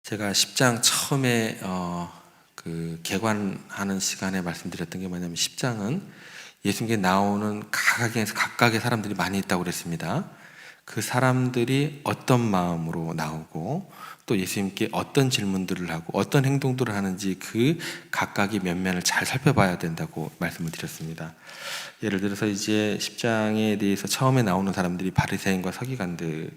제가 10장 처음에 개관하는 시간에 말씀드렸던 게 뭐냐면 10장은 예수님께 나오는 각각의 사람들이 많이 있다고 그랬습니다. 그 사람들이 어떤 마음으로 나오고 또 예수님께 어떤 질문들을 하고 어떤 행동들을 하는지 그 각각의 면면을 잘 살펴봐야 된다고 말씀을 드렸습니다. 예를 들어서 이제 10장에 대해서 처음에 나오는 사람들이 바리새인과 서기관들이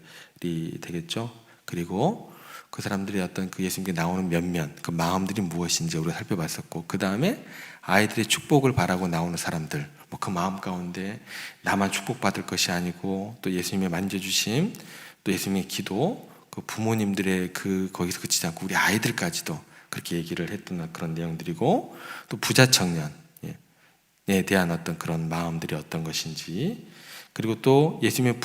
되겠죠. 그리고 그 사람들이 어떤 그 예수님께 나오는 면면, 그 마음들이 무엇인지 우리가 살펴봤었고, 그 다음에 아이들의 축복을 바라고 나오는 사람들, 그 마음 가운데 나만 축복받을 것이 아니고 또 예수님의 만져주심, 또 예수님의 기도, 그 부모님들의 거기서 그치지 않고 우리 아이들까지도 그렇게 얘기를 했던 그런 내용들이고, 또 부자 청년에 대한 어떤 그런 마음들이 어떤 것인지, 그리고 또 예수님의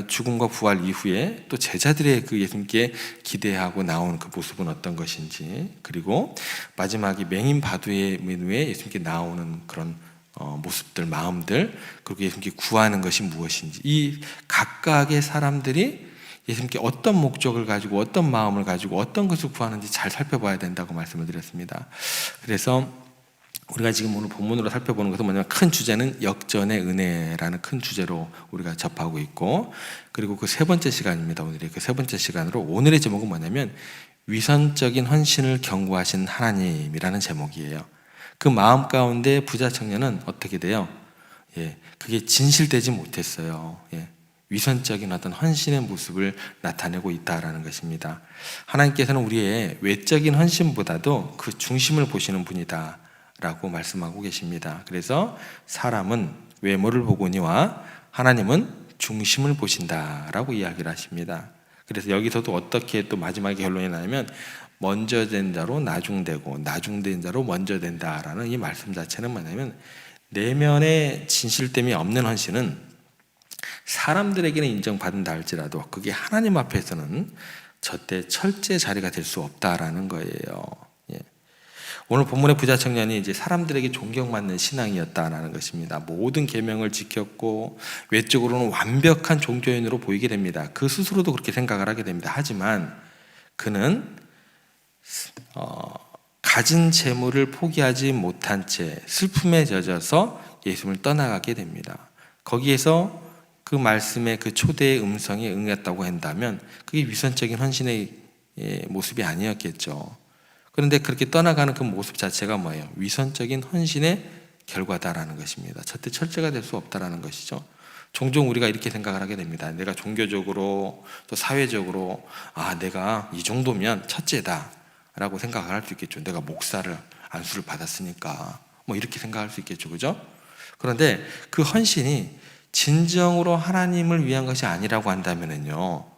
죽음과 부활 이후에 또 제자들의 그 예수님께 기대하고 나온 그 모습은 어떤 것인지, 그리고 마지막에 맹인 바두의 후에 예수님께 나오는 그런 모습들, 마음들, 그리고 예수님께 구하는 것이 무엇인지, 이 각각의 사람들이 예수님께 어떤 목적을 가지고 어떤 마음을 가지고 어떤 것을 구하는지 잘 살펴봐야 된다고 말씀을 드렸습니다. 그래서 우리가 지금 오늘 본문으로 살펴보는 것은 뭐냐면, 큰 주제는 역전의 은혜라는 큰 주제로 우리가 접하고 있고, 그리고 그 세 번째 시간입니다. 오늘의 그 세 번째 시간으로 오늘의 제목은 뭐냐면 위선적인 헌신을 경고하신 하나님이라는 제목이에요. 그 마음 가운데 부자 청년은 어떻게 돼요? 그게 진실되지 못했어요. 위선적인 어떤 헌신의 모습을 나타내고 있다라는 것입니다. 하나님께서는 우리의 외적인 헌신보다도 그 중심을 보시는 분이다 라고 말씀하고 계십니다. 그래서 사람은 외모를 보거니와 하나님은 중심을 보신다라고 이야기를 하십니다. 그래서 여기서도 어떻게 또 마지막에 결론이 나냐면, 먼저 된 자로 나중되고 나중된 자로 먼저 된다라는 이 말씀 자체는 뭐냐면, 내면의 진실됨이 없는 헌신은 사람들에게는 인정받는다 할지라도 그게 하나님 앞에서는 절대 철제 자리가 될 수 없다라는 거예요. 오늘 본문의 부자 청년이 이제 사람들에게 존경받는 신앙이었다라는 것입니다. 모든 계명을 지켰고 외적으로는 완벽한 종교인으로 보이게 됩니다. 그 스스로도 그렇게 생각을 하게 됩니다. 하지만 그는 가진 재물을 포기하지 못한 채 슬픔에 젖어서 예수님을 떠나가게 됩니다. 거기에서 그 말씀의 그 초대의 음성에 응했다고 한다면 그게 위선적인 헌신의 모습이 아니었겠죠. 그런데 그렇게 떠나가는 그 모습 자체가 뭐예요? 위선적인 헌신의 결과다라는 것입니다. 절대 철저가 될 수 없다라는 것이죠. 종종 우리가 이렇게 생각을 하게 됩니다. 내가 종교적으로 또 사회적으로 내가 이 정도면 첫째다라고 생각을 할 수 있겠죠. 내가 목사를 안수를 받았으니까 이렇게 생각할 수 있겠죠. 그죠? 그런데 그 헌신이 진정으로 하나님을 위한 것이 아니라고 한다면요,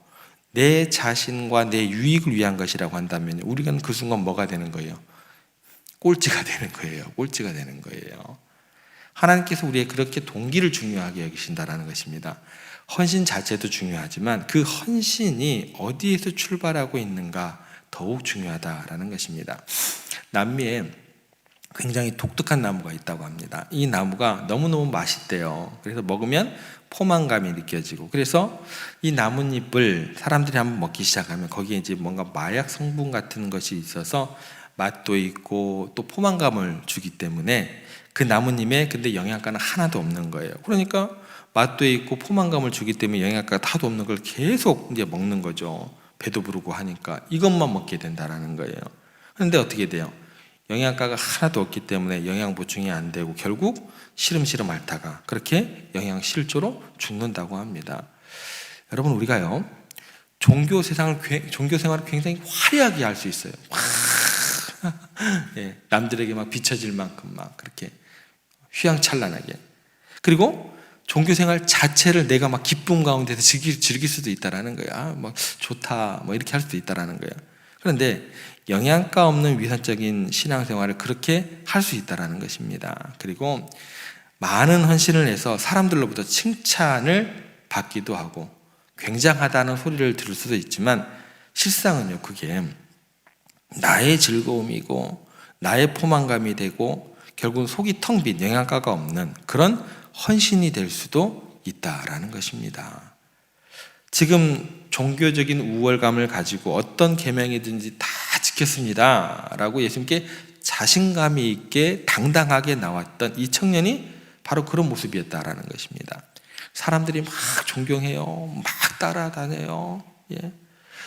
내 자신과 내 유익을 위한 것이라고 한다면 우리가 그 순간 뭐가 되는 거예요? 꼴찌가 되는 거예요. 꼴찌가 되는 거예요. 하나님께서 우리의 그렇게 동기를 중요하게 여기신다라는 것입니다. 헌신 자체도 중요하지만 그 헌신이 어디에서 출발하고 있는가 더욱 중요하다라는 것입니다. 남미에 굉장히 독특한 나무가 있다고 합니다. 이 나무가 너무너무 맛있대요. 그래서 먹으면 포만감이 느껴지고, 그래서 이 나뭇잎을 사람들이 한번 먹기 시작하면 거기에 이제 뭔가 마약 성분 같은 것이 있어서 맛도 있고 또 포만감을 주기 때문에 그 나뭇잎에 근데 영양가는 하나도 없는 거예요. 그러니까 맛도 있고 포만감을 주기 때문에 영양가가 하나도 없는 걸 계속 이제 먹는 거죠. 배도 부르고 하니까 이것만 먹게 된다라는 거예요. 그런데 어떻게 돼요? 영양가가 하나도 없기 때문에 영양 보충이 안 되고 결국 시름시름 앓다가 그렇게 영양실조로 죽는다고 합니다. 여러분, 우리가요 종교 생활을 굉장히 화려하게 할 수 있어요. 남들에게 막 비춰질 만큼 막 그렇게 휘황찬란하게. 그리고 종교 생활 자체를 내가 막 기쁨 가운데서 즐길 수도 있다라는 거예요. 막 좋다, 이렇게 할 수도 있다라는 거예요. 그런데 영양가 없는 위선적인 신앙생활을 그렇게 할 수 있다는 것입니다. 그리고 많은 헌신을 해서 사람들로부터 칭찬을 받기도 하고 굉장하다는 소리를 들을 수도 있지만 실상은요, 그게 나의 즐거움이고 나의 포만감이 되고 결국은 속이 텅 빈 영양가가 없는 그런 헌신이 될 수도 있다라는 것입니다. 지금 종교적인 우월감을 가지고 어떤 계명이든지 다 지켰습니다 라고 예수님께 자신감이 있게 당당하게 나왔던 이 청년이 바로 그런 모습이었다라는 것입니다. 사람들이 막 존경해요. 막 따라다녀요. 예.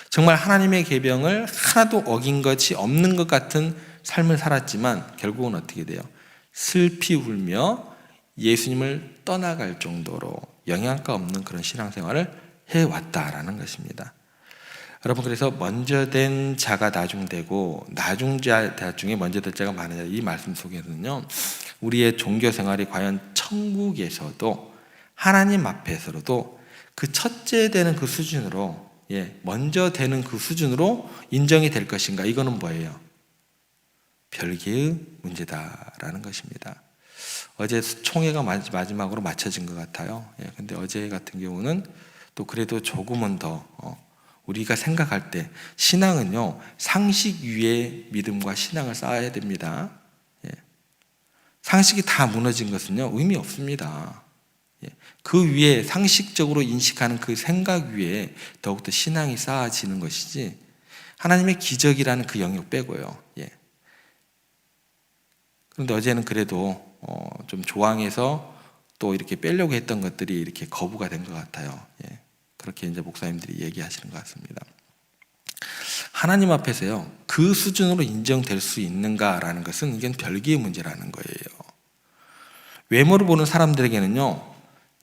정말 하나님의 계명을 하나도 어긴 것이 없는 것 같은 삶을 살았지만 결국은 어떻게 돼요? 슬피 울며 예수님을 떠나갈 정도로 영양가 없는 그런 신앙생활을 해왔다라는 것입니다. 여러분, 그래서 먼저 된 자가 나중되고 나중자 중에 먼저 될 자가 많으냐, 이 말씀 속에서는요, 우리의 종교생활이 과연 천국에서도 하나님 앞에서도 그 첫째 되는 그 수준으로, 먼저 되는 그 수준으로 인정이 될 것인가, 이거는 뭐예요? 별개의 문제다라는 것입니다. 어제 총회가 마지막으로 마쳐진 것 같아요. 근데 어제 같은 경우는 또 그래도 조금은 더 우리가 생각할 때 신앙은요, 상식 위에 믿음과 신앙을 쌓아야 됩니다. 상식이 다 무너진 것은요, 의미 없습니다. 그 위에 상식적으로 인식하는 그 생각 위에 더욱더 신앙이 쌓아지는 것이지, 하나님의 기적이라는 그 영역 빼고요. 그런데 어제는 그래도 좀 조항에서 또 이렇게 빼려고 했던 것들이 이렇게 거부가 된 것 같아요. 그렇게 이제 목사님들이 얘기하시는 것 같습니다. 하나님 앞에서요, 그 수준으로 인정될 수 있는가라는 것은 이건 별개의 문제라는 거예요. 외모를 보는 사람들에게는요,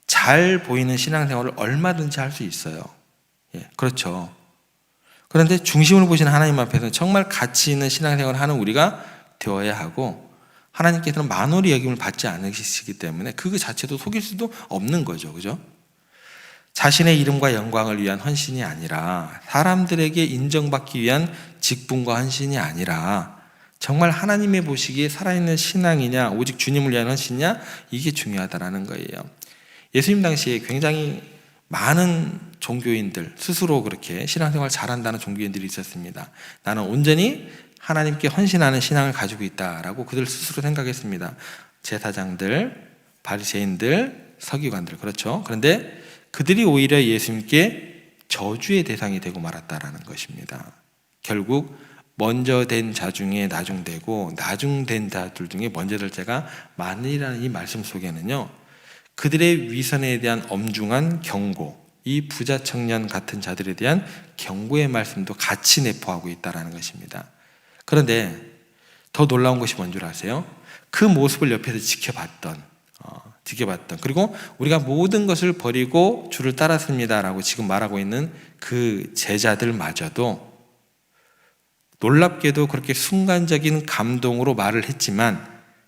잘 보이는 신앙생활을 얼마든지 할 수 있어요. 그렇죠. 그런데 중심을 보시는 하나님 앞에서는 정말 가치 있는 신앙생활을 하는 우리가 되어야 하고, 하나님께서는 만홀히 여김을 받지 않으시기 때문에 그 자체도 속일 수도 없는 거죠. 그죠? 자신의 이름과 영광을 위한 헌신이 아니라, 사람들에게 인정받기 위한 직분과 헌신이 아니라, 정말 하나님의 보시기에 살아있는 신앙이냐, 오직 주님을 위한 헌신이냐, 이게 중요하다라는 거예요. 예수님 당시에 굉장히 많은 종교인들, 스스로 그렇게 신앙생활 잘한다는 종교인들이 있었습니다. 나는 온전히 하나님께 헌신하는 신앙을 가지고 있다라고 그들 스스로 생각했습니다. 제사장들, 바리새인들, 서기관들, 그렇죠. 그런데 그들이 오히려 예수님께 저주의 대상이 되고 말았다라는 것입니다. 결국 먼저 된 자 중에 나중되고 나중된 자들 중에 먼저 될 자가 많으리라는 이 말씀 속에는요, 그들의 위선에 대한 엄중한 경고, 이 부자 청년 같은 자들에 대한 경고의 말씀도 같이 내포하고 있다는 것입니다. 그런데 더 놀라운 것이 뭔 줄 아세요? 그 모습을 옆에서 지켜봤던, 그리고 우리가 모든 것을 버리고 주를 따랐습니다라고 지금 말하고 있는 그 제자들마저도 놀랍게도 그렇게 순간적인 감동으로 말을 했지만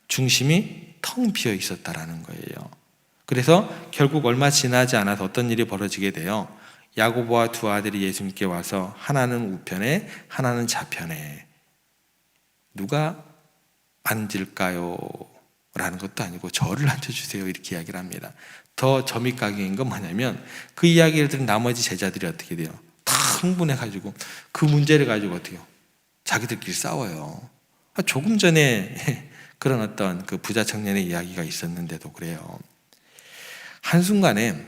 중심이 텅 비어 있었다라는 거예요. 그래서 결국 얼마 지나지 않아서 어떤 일이 벌어지게 돼요. 야고보와 두 아들이 예수님께 와서 하나는 우편에 하나는 좌편에 누가 앉을까요? 라는 것도 아니고 저를 앉혀주세요, 이렇게 이야기를 합니다. 더 점이 가격인 건 뭐냐면, 그 이야기를 들은 나머지 제자들이 어떻게 돼요? 다 흥분해가지고 그 문제를 가지고 어떻게 해요? 자기들끼리 싸워요. 조금 전에 그런 어떤 그 부자 청년의 이야기가 있었는데도 그래요. 한순간에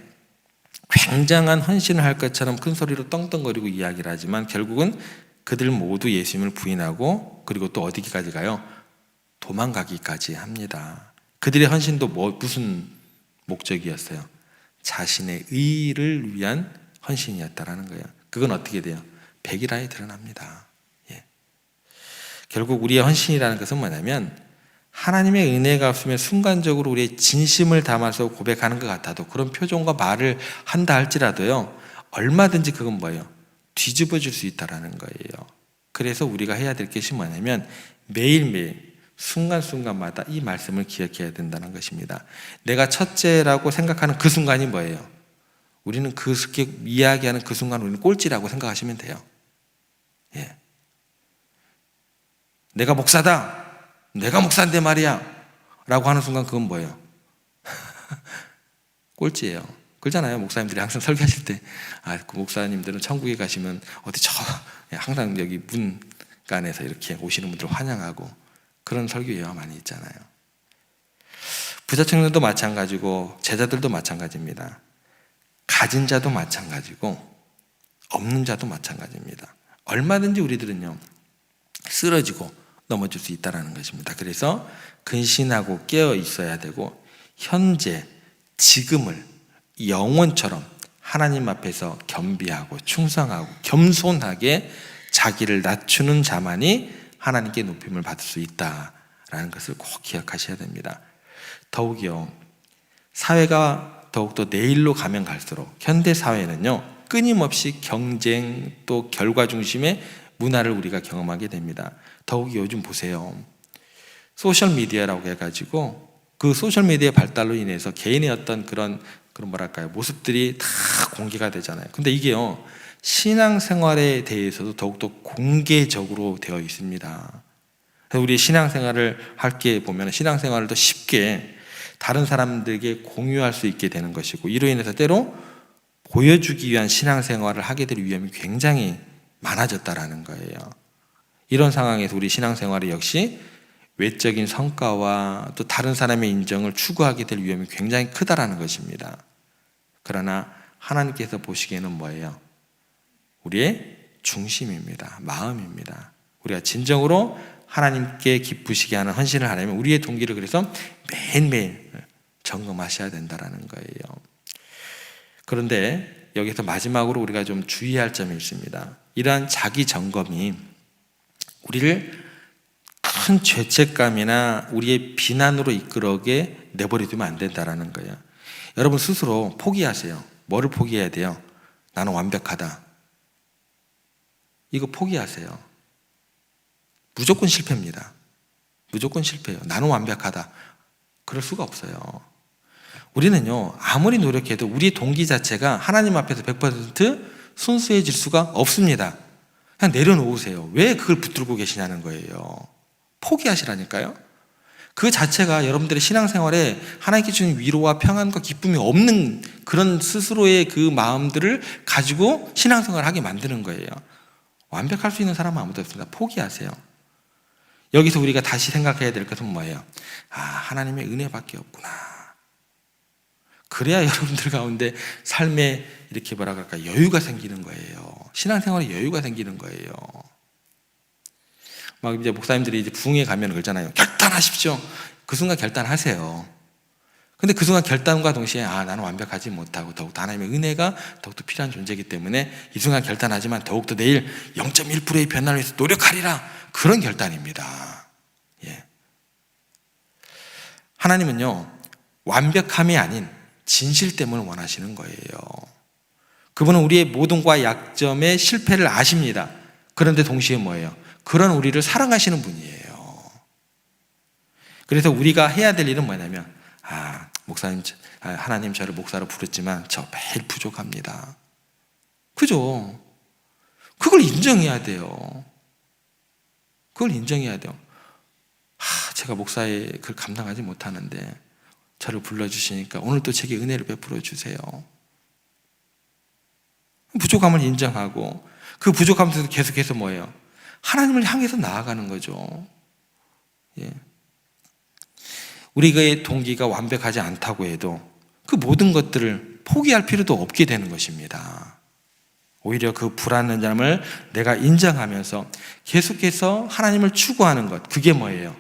굉장한 헌신을 할 것처럼 큰 소리로 떵떵거리고 이야기를 하지만 결국은 그들 모두 예수님을 부인하고, 그리고 또 어디까지 가요? 도망가기까지 합니다. 그들의 헌신도 무슨 목적이었어요? 자신의 의를 위한 헌신이었다라는 거예요. 그건 어떻게 돼요? 백일하에 드러납니다. 결국 우리의 헌신이라는 것은 뭐냐면, 하나님의 은혜가 없으면 순간적으로 우리의 진심을 담아서 고백하는 것 같아도, 그런 표정과 말을 한다 할지라도요, 얼마든지 그건 뭐예요? 뒤집어 줄 수 있다는 거예요. 그래서 우리가 해야 될 것이 뭐냐면, 매일매일 순간순간마다 이 말씀을 기억해야 된다는 것입니다. 내가 첫째라고 생각하는 그 순간이 뭐예요? 우리는 그렇게 이야기하는 그 순간 우리는 꼴찌라고 생각하시면 돼요. 내가 목사다, 내가 목사인데 말이야 라고 하는 순간 그건 뭐예요? 꼴찌예요. 그러잖아요. 목사님들이 항상 설교하실 때, 그 목사님들은 천국에 가시면 어디 항상 여기 문간에서 이렇게 오시는 분들 환영하고, 그런 설교 예화 많이 있잖아요. 부자 청년도 마찬가지고 제자들도 마찬가지입니다. 가진 자도 마찬가지고 없는 자도 마찬가지입니다. 얼마든지 우리들은요, 쓰러지고 넘어질 수 있다는 것입니다. 그래서 근신하고 깨어 있어야 되고, 현재, 지금을 영원처럼 하나님 앞에서 겸비하고 충성하고 겸손하게 자기를 낮추는 자만이 하나님께 높임을 받을 수 있다라는 것을 꼭 기억하셔야 됩니다. 더욱이요, 사회가 더욱더 내일로 가면 갈수록 현대 사회는요, 끊임없이 경쟁 또 결과 중심의 문화를 우리가 경험하게 됩니다. 더욱이 요즘 보세요, 소셜미디어라고 해가지고 그 소셜미디어 발달로 인해서 개인의 어떤 그런 뭐랄까요, 모습들이 다 공개가 되잖아요. 근데 이게요, 신앙생활에 대해서도 더욱더 공개적으로 되어 있습니다. 우리 신앙생활을 할 게 보면 신앙생활을 더 쉽게 다른 사람들에게 공유할 수 있게 되는 것이고, 이로 인해서 때로 보여주기 위한 신앙생활을 하게 될 위험이 굉장히 많아졌다라는 거예요. 이런 상황에서 우리 신앙생활이 역시 외적인 성과와 또 다른 사람의 인정을 추구하게 될 위험이 굉장히 크다라는 것입니다. 그러나 하나님께서 보시기에는 뭐예요? 우리의 중심입니다. 마음입니다. 우리가 진정으로 하나님께 기쁘시게 하는 헌신을 하려면 우리의 동기를 그래서 매일매일 점검하셔야 된다는 거예요. 그런데 여기서 마지막으로 우리가 좀 주의할 점이 있습니다. 이러한 자기 점검이 우리를 큰 죄책감이나 우리의 비난으로 이끌어게 내버려두면 안 된다는 거예요. 여러분 스스로 포기하세요. 뭐를 포기해야 돼요? 나는 완벽하다. 이거 포기하세요. 무조건 실패입니다. 무조건 실패예요. 나는 완벽하다. 그럴 수가 없어요. 우리는요, 아무리 노력해도 우리의 동기 자체가 하나님 앞에서 100% 순수해질 수가 없습니다. 그냥 내려놓으세요. 왜 그걸 붙들고 계시냐는 거예요. 포기하시라니까요. 그 자체가 여러분들의 신앙생활에 하나님께 주는 위로와 평안과 기쁨이 없는 그런 스스로의 그 마음들을 가지고 신앙생활을 하게 만드는 거예요. 완벽할 수 있는 사람은 아무도 없습니다. 포기하세요. 여기서 우리가 다시 생각해야 될 것은 뭐예요? 하나님의 은혜밖에 없구나. 그래야 여러분들 가운데 삶에 이렇게 여유가 생기는 거예요. 신앙생활에 여유가 생기는 거예요. 막 이제 목사님들이 이제 부흥회 가면 그러잖아요. 결단하십시오. 그 순간 결단하세요. 근데 그 순간 결단과 동시에 나는 완벽하지 못하고 더욱더 하나님의 은혜가 더욱더 필요한 존재이기 때문에 이 순간 결단하지만 더욱더 내일 0.1%의 변화를 위해서 노력하리라. 그런 결단입니다. 예. 하나님은요, 완벽함이 아닌 진실됨을 원하시는 거예요. 그분은 우리의 모든과 약점의 실패를 아십니다. 그런데 동시에 뭐예요? 그런 우리를 사랑하시는 분이에요. 그래서 우리가 해야 될 일은 뭐냐면 목사님, 하나님 저를 목사로 부르지만 저 매일 부족합니다. 그죠? 그걸 인정해야 돼요. 그걸 인정해야 돼요. 제가 목사의 그걸 감당하지 못하는데 저를 불러주시니까 오늘 또 제게 은혜를 베풀어 주세요. 부족함을 인정하고 그 부족함 속에서 계속해서 뭐예요? 하나님을 향해서 나아가는 거죠. 예. 우리의 동기가 완벽하지 않다고 해도 그 모든 것들을 포기할 필요도 없게 되는 것입니다. 오히려 그 불안한 점을 내가 인정하면서 계속해서 하나님을 추구하는 것, 그게 뭐예요?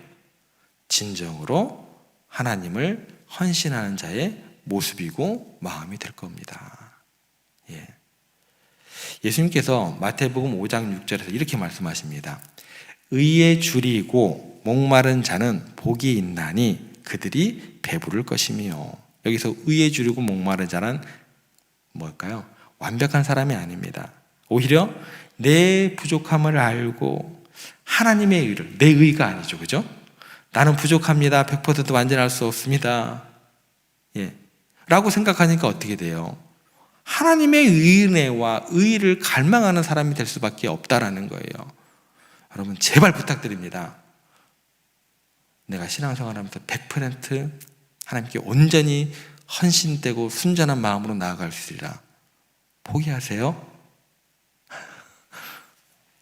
진정으로 하나님을 헌신하는 자의 모습이고 마음이 될 겁니다. 예. 예수님께서 마태복음 5장 6절에서 이렇게 말씀하십니다. 의에 줄이고 목마른 자는 복이 있나니 그들이 배부를 것이며. 여기서 의에 줄이고 목마른 자는 뭘까요? 완벽한 사람이 아닙니다. 오히려 내 부족함을 알고 하나님의 의를, 내 의가 아니죠, 그죠? 나는 부족합니다. 100% 완전할 수 없습니다. 예. 라고 생각하니까 어떻게 돼요? 하나님의 은혜와 의를 갈망하는 사람이 될 수밖에 없다라는 거예요. 여러분 제발 부탁드립니다. 내가 신앙생활하면서 100% 하나님께 온전히 헌신되고 순전한 마음으로 나아갈 수 있으리라. 포기하세요.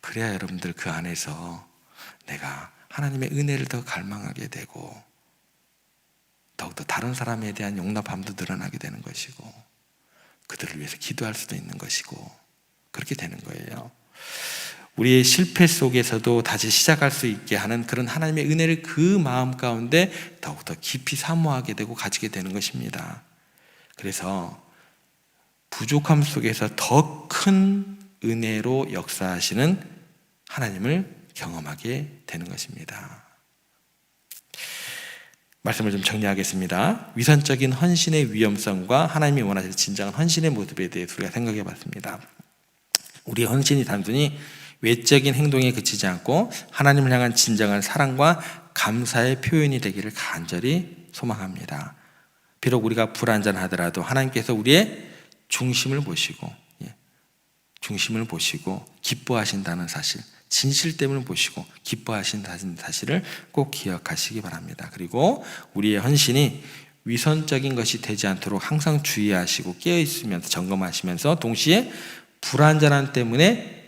그래야 여러분들 그 안에서 내가 하나님의 은혜를 더 갈망하게 되고 더욱더 다른 사람에 대한 용납함도 늘어나게 되는 것이고 그들을 위해서 기도할 수도 있는 것이고 그렇게 있게 되는 거예요. 우리의 실패 속에서도 다시 시작할 수 있게 하는 그런 하나님의 은혜를 그 마음 가운데 더욱더 깊이 사모하게 되고 가지게 되는 것입니다. 그래서 부족함 속에서 더 큰 은혜로 역사하시는 하나님을 경험하게 되는 것입니다. 말씀을 좀 정리하겠습니다. 위선적인 헌신의 위험성과 하나님이 원하시는 진정한 헌신의 모습에 대해서 우리가 생각해 봤습니다. 우리의 헌신이 단순히 외적인 행동에 그치지 않고 하나님을 향한 진정한 사랑과 감사의 표현이 되기를 간절히 소망합니다. 비록 우리가 불완전하더라도 하나님께서 우리의 중심을 보시고 기뻐하신다는 사실, 진실됨을 보시고 기뻐하신다는 사실을 꼭 기억하시기 바랍니다. 그리고 우리의 헌신이 위선적인 것이 되지 않도록 항상 주의하시고 깨어있으면서 점검하시면서 동시에 불완전함 때문에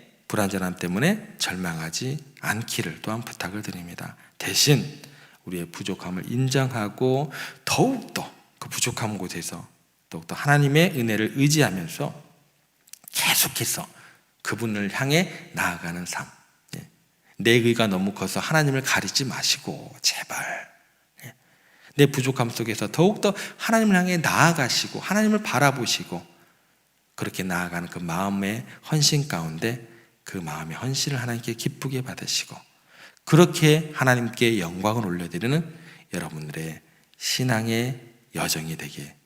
절망하지 않기를 또한 부탁을 드립니다. 대신 우리의 부족함을 인정하고 더욱더 그 부족한 곳에서 더욱더 하나님의 은혜를 의지하면서 계속해서 그분을 향해 나아가는 삶. 내 의가 너무 커서 하나님을 가리지 마시고 제발 내 부족함 속에서 더욱더 하나님을 향해 나아가시고 하나님을 바라보시고 그렇게 나아가는 그 마음의 헌신 가운데 그 마음의 헌신을 하나님께 기쁘게 받으시고 그렇게 하나님께 영광을 올려드리는 여러분들의 신앙의 여정이 되게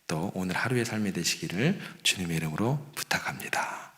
또 오늘 하루의 삶이 되시기를 주님의 이름으로 부탁합니다.